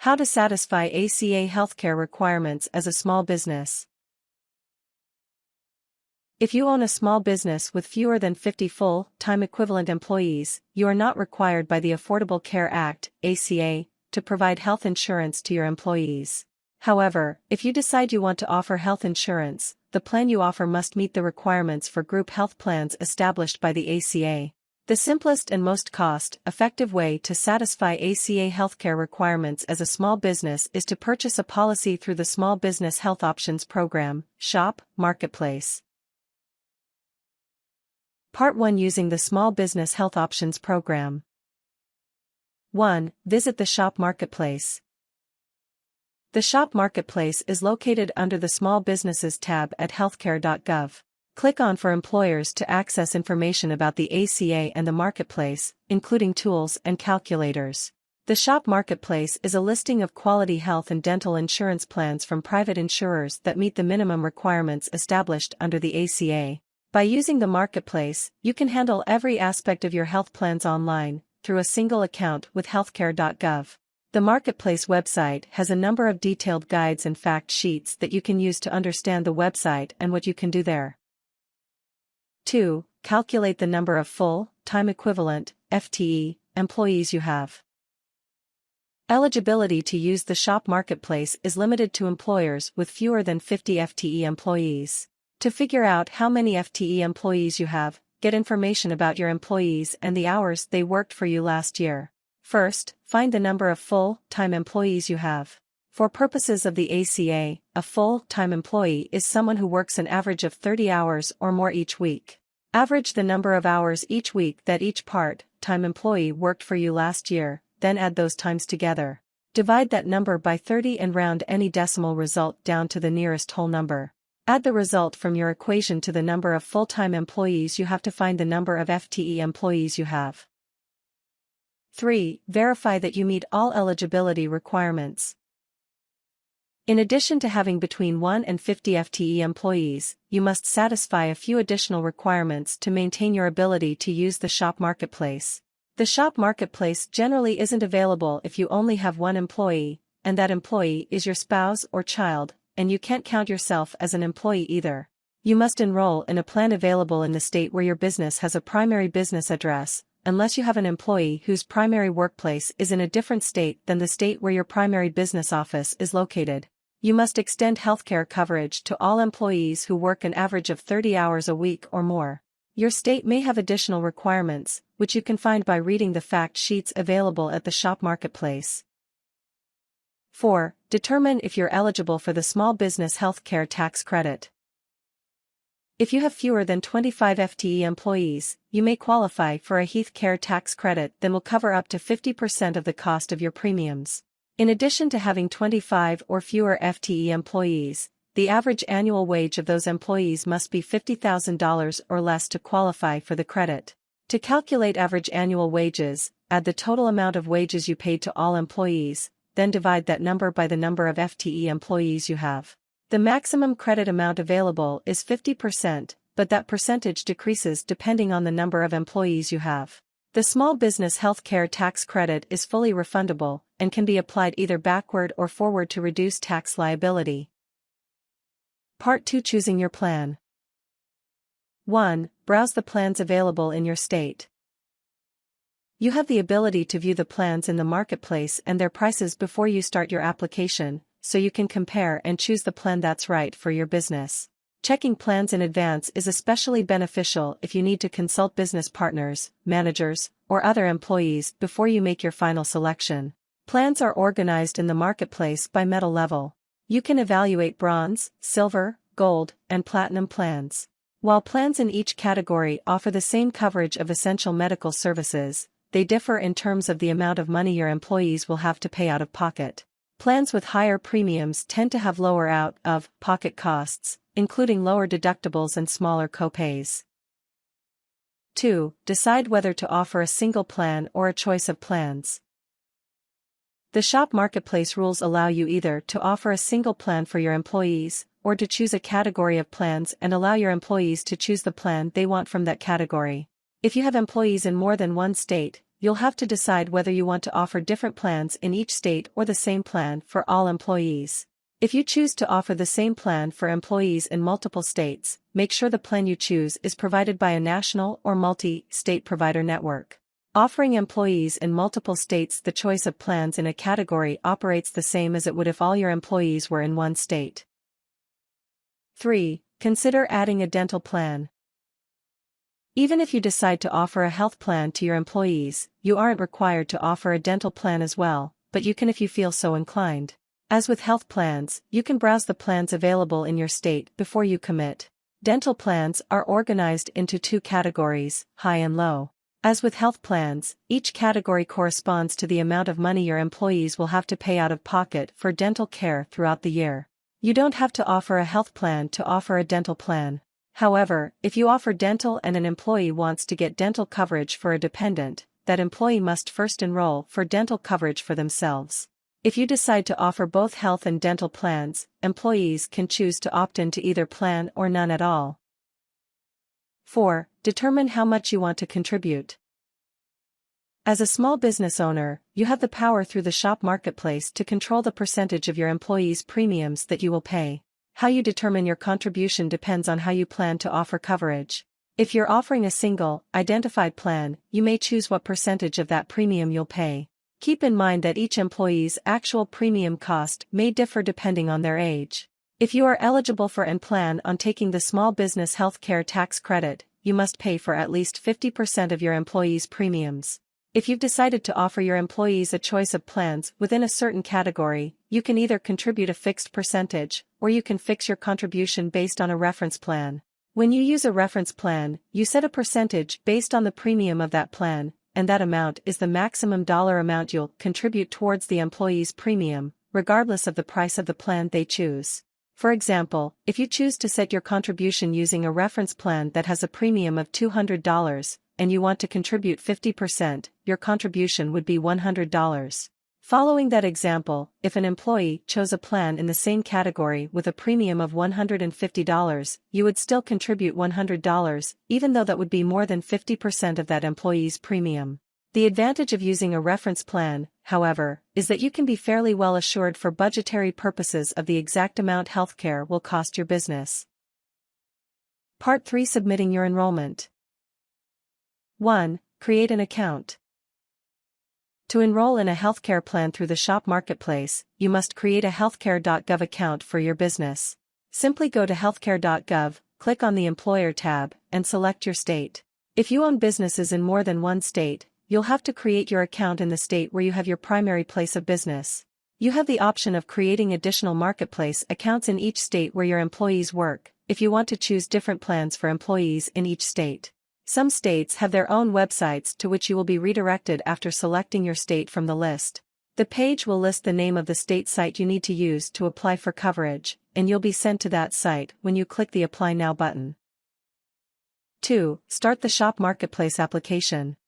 How to satisfy ACA healthcare requirements as a small business. If you own a small business with fewer than 50 full-time equivalent employees, you are not required by the Affordable Care Act, ACA, to provide health insurance to your employees. However, if you decide you want to offer health insurance, the plan you offer must meet the requirements for group health plans established by the ACA. The simplest and most cost-effective way to satisfy ACA healthcare requirements as a small business is to purchase a policy through the Small Business Health Options Program, SHOP, Marketplace. Part 1. Using the Small Business Health Options Program. 1. Visit the SHOP Marketplace. The SHOP Marketplace is located under the Small Businesses tab at healthcare.gov. Click on For Employers to access information about the ACA and the Marketplace, including tools and calculators. The SHOP Marketplace is a listing of quality health and dental insurance plans from private insurers that meet the minimum requirements established under the ACA. By using the Marketplace, you can handle every aspect of your health plans online, through a single account with healthcare.gov. The Marketplace website has a number of detailed guides and fact sheets that you can use to understand the website and what you can do there. 2. Calculate the number of full-time equivalent, FTE, employees you have. Eligibility to use the SHOP Marketplace is limited to employers with fewer than 50 FTE employees. To figure out how many FTE employees you have, get information about your employees and the hours they worked for you last year. First, find the number of full-time employees you have. For purposes of the ACA, a full-time employee is someone who works an average of 30 hours or more each week. Average the number of hours each week that each part-time employee worked for you last year, then add those times together. Divide that number by 30 and round any decimal result down to the nearest whole number. Add the result from your equation to the number of full-time employees you have to find the number of FTE employees you have. 3. Verify that you meet all eligibility requirements. In addition to having between 1 and 50 FTE employees, you must satisfy a few additional requirements to maintain your ability to use the SHOP Marketplace. The SHOP Marketplace generally isn't available if you only have one employee, and that employee is your spouse or child, and you can't count yourself as an employee either. You must enroll in a plan available in the state where your business has a primary business address, unless you have an employee whose primary workplace is in a different state than the state where your primary business office is located. You must extend healthcare coverage to all employees who work an average of 30 hours a week or more. Your state may have additional requirements, which you can find by reading the fact sheets available at the SHOP Marketplace. 4. Determine if you're eligible for the Small Business Healthcare Tax Credit. If you have fewer than 25 FTE employees, you may qualify for a healthcare tax credit that will cover up to 50% of the cost of your premiums. In addition to having 25 or fewer FTE employees, the average annual wage of those employees must be $50,000 or less to qualify for the credit. To calculate average annual wages, add the total amount of wages you paid to all employees, then divide that number by the number of FTE employees you have. The maximum credit amount available is 50%, but that percentage decreases depending on the number of employees you have. The Small Business Healthcare Tax Credit is fully refundable and can be applied either backward or forward to reduce tax liability. Part 2. Choosing your plan. 1. Browse the plans available in your state. You have the ability to view the plans in the Marketplace and their prices before you start your application, so you can compare and choose the plan that's right for your business. Checking plans in advance is especially beneficial if you need to consult business partners, managers, or other employees before you make your final selection. Plans are organized in the Marketplace by metal level. You can evaluate bronze, silver, gold, and platinum plans. While plans in each category offer the same coverage of essential medical services, they differ in terms of the amount of money your employees will have to pay out of pocket. Plans with higher premiums tend to have lower out-of-pocket costs, including lower deductibles and smaller copays. 2. Decide whether to offer a single plan or a choice of plans. The SHOP Marketplace rules allow you either to offer a single plan for your employees, or to choose a category of plans and allow your employees to choose the plan they want from that category. If you have employees in more than one state, you'll have to decide whether you want to offer different plans in each state or the same plan for all employees. If you choose to offer the same plan for employees in multiple states, make sure the plan you choose is provided by a national or multi-state provider network. Offering employees in multiple states the choice of plans in a category operates the same as it would if all your employees were in one state. 3. Consider adding a dental plan. Even if you decide to offer a health plan to your employees, you aren't required to offer a dental plan as well, but you can if you feel so inclined. As with health plans, you can browse the plans available in your state before you commit. Dental plans are organized into two categories, high and low. As with health plans, each category corresponds to the amount of money your employees will have to pay out of pocket for dental care throughout the year. You don't have to offer a health plan to offer a dental plan. However, if you offer dental and an employee wants to get dental coverage for a dependent, that employee must first enroll for dental coverage for themselves. If you decide to offer both health and dental plans, employees can choose to opt into either plan or none at all. 4. Determine how much you want to contribute. As a small business owner, you have the power through the shop marketplace to control the percentage of your employees' premiums that you will pay. How you determine your contribution depends on how you plan to offer coverage. If you're offering a single, identified plan, you may choose what percentage of that premium you'll pay. Keep in mind that each employee's actual premium cost may differ depending on their age. If you are eligible for and plan on taking the small business healthcare tax credit, you must pay for at least 50% of your employees' premiums. If you've decided to offer your employees a choice of plans within a certain category, you can either contribute a fixed percentage, or you can fix your contribution based on a reference plan. When you use a reference plan, you set a percentage based on the premium of that plan, and that amount is the maximum dollar amount you'll contribute towards the employee's premium, regardless of the price of the plan they choose. For example, if you choose to set your contribution using a reference plan that has a premium of $200, and you want to contribute 50%, your contribution would be $100. Following that example, if an employee chose a plan in the same category with a premium of $150, you would still contribute $100, even though that would be more than 50% of that employee's premium. The advantage of using a reference plan, however, is that you can be fairly well assured for budgetary purposes of the exact amount healthcare will cost your business. Part 3. Submitting your enrollment. 1. Create an account. To enroll in a healthcare plan through the shop marketplace, you must create a healthcare.gov account for your business. Simply go to healthcare.gov, click on the Employer tab, and select your state. If you own businesses in more than one state, you'll have to create your account in the state where you have your primary place of business. You have the option of creating additional marketplace accounts in each state where your employees work, if you want to choose different plans for employees in each state. Some states have their own websites to which you will be redirected after selecting your state from the list. The page will list the name of the state site you need to use to apply for coverage, and you'll be sent to that site when you click the Apply Now button. 2. Start the shop marketplace application.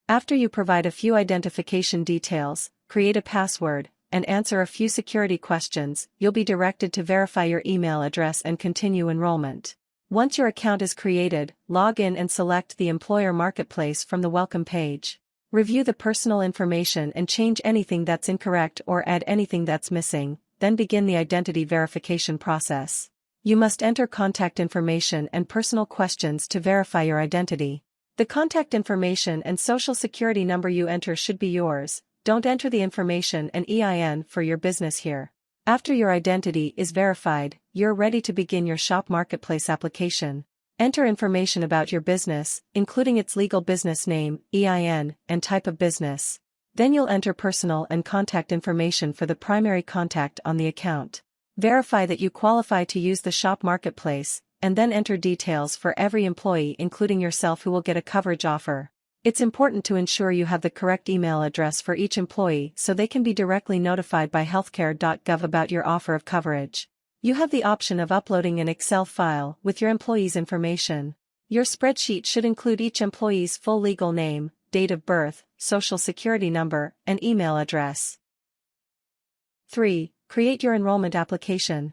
After you provide a few identification details, create a password, and answer a few security questions, you'll be directed to verify your email address and continue enrollment. Once your account is created, log in and select the Employer Marketplace from the Welcome page. Review the personal information and change anything that's incorrect or add anything that's missing, then begin the identity verification process. You must enter contact information and personal questions to verify your identity. The contact information and social security number you enter should be yours. Don't enter the information and EIN for your business here. After your identity is verified, you're ready to begin your shop marketplace application. Enter information about your business, including its legal business name, EIN, and type of business. Then you'll enter personal and contact information for the primary contact on the account. Verify that you qualify to use the shop marketplace, and then enter details for every employee including yourself who will get a coverage offer. It's important to ensure you have the correct email address for each employee so they can be directly notified by healthcare.gov about your offer of coverage. You have the option of uploading an Excel file with your employee's information. Your spreadsheet should include each employee's full legal name, date of birth, social security number, and email address. 3. Create your enrollment application.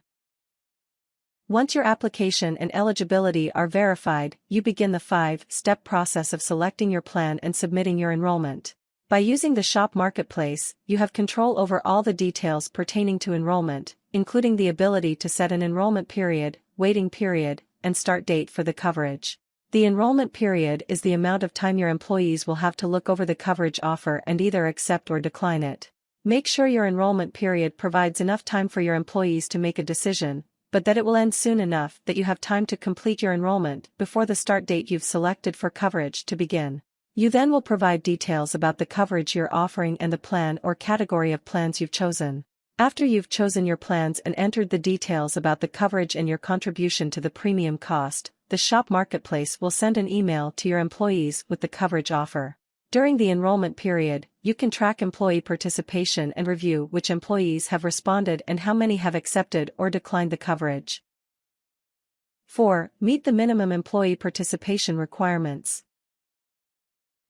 Once your application and eligibility are verified, you begin the 5-step process of selecting your plan and submitting your enrollment. By using the Shop Marketplace, you have control over all the details pertaining to enrollment, including the ability to set an enrollment period, waiting period, and start date for the coverage. The enrollment period is the amount of time your employees will have to look over the coverage offer and either accept or decline it. Make sure your enrollment period provides enough time for your employees to make a decision, but that it will end soon enough that you have time to complete your enrollment before the start date you've selected for coverage to begin. You then will provide details about the coverage you're offering and the plan or category of plans you've chosen. After you've chosen your plans and entered the details about the coverage and your contribution to the premium cost, the Shop Marketplace will send an email to your employees with the coverage offer. During the enrollment period, you can track employee participation and review which employees have responded and how many have accepted or declined the coverage. 4. Meet the minimum employee participation requirements.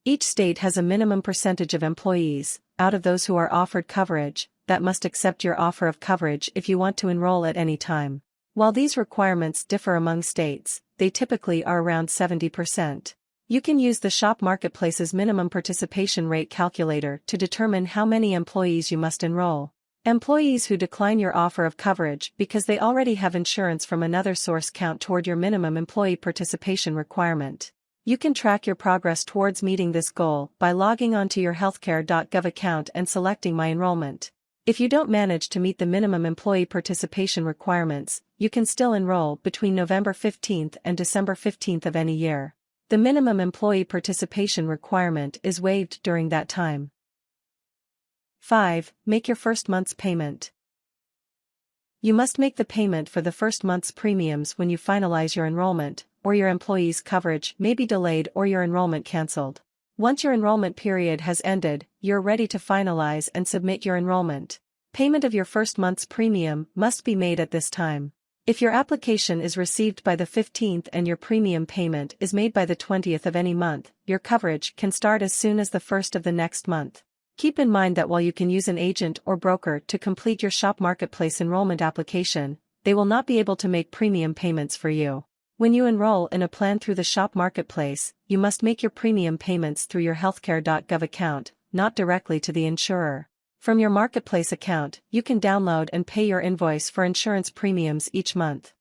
Each state has a minimum percentage of employees, out of those who are offered coverage, that must accept your offer of coverage if you want to enroll at any time. While these requirements differ among states, they typically are around 70%. You can use the Shop Marketplace's minimum participation rate calculator to determine how many employees you must enroll. Employees who decline your offer of coverage because they already have insurance from another source count toward your minimum employee participation requirement. You can track your progress towards meeting this goal by logging onto your healthcare.gov account and selecting My Enrollment. If you don't manage to meet the minimum employee participation requirements, you can still enroll between November 15th and December 15th of any year. The minimum employee participation requirement is waived during that time. 5. Make your first month's payment. You must make the payment for the first month's premiums when you finalize your enrollment, or your employee's coverage may be delayed or your enrollment canceled. Once your enrollment period has ended, you're ready to finalize and submit your enrollment. Payment of your first month's premium must be made at this time. If your application is received by the 15th and your premium payment is made by the 20th of any month, your coverage can start as soon as the 1st of the next month. Keep in mind that while you can use an agent or broker to complete your Shop Marketplace enrollment application, they will not be able to make premium payments for you. When you enroll in a plan through the Shop Marketplace, you must make your premium payments through your healthcare.gov account, not directly to the insurer. From your Marketplace account, you can download and pay your invoice for insurance premiums each month.